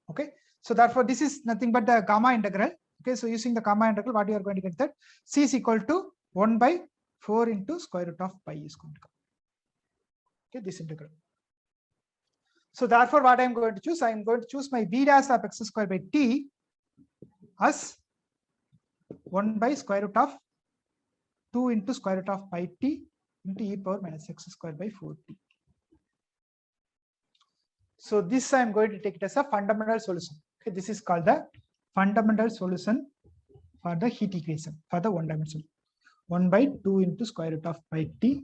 Okay, so therefore this is nothing but the gamma integral. Okay, so using the gamma integral, what you are going to get that c is equal to 1 by 4 into square root of pi is going to come. Okay, this integral. So therefore what I am going to choose, I am going to choose my v dash of x square by t as 1 by square root of 2 into square root of pi t into e power minus x square by 4t. So this I am going to take it as a fundamental solution. Okay, this is called the fundamental solution for the heat equation for the one dimension. 1 by 2 into square root of pi t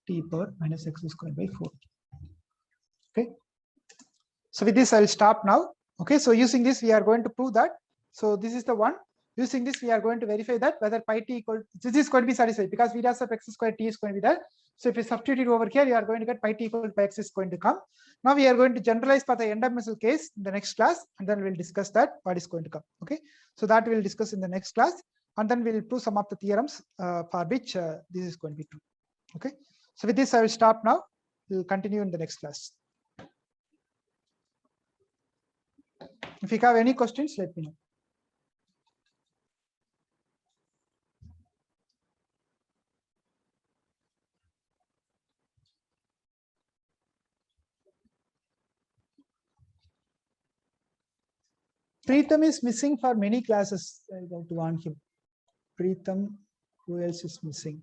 t power minus x square by 4. Okay. So with this I will stop now. Okay. So using this we are going to prove that. So this is the one. Using this, we are going to verify that whether pi t equal, this is going to be satisfied because v dash of x square t is going to be there. So if you substitute it over here, you are going to get pi t equal to pi x is going to come. Now we are going to generalize for the end-dimensional case in the next class, and then we'll discuss that what is going to come. Okay, so that we'll discuss in the next class, and then we'll prove some of the theorems for which this is going to be true. Okay, so with this I will stop now. We'll continue in the next class. If you have any questions, let me know. Preetham is missing for many classes. I got to warn him. Preetham, who else is missing?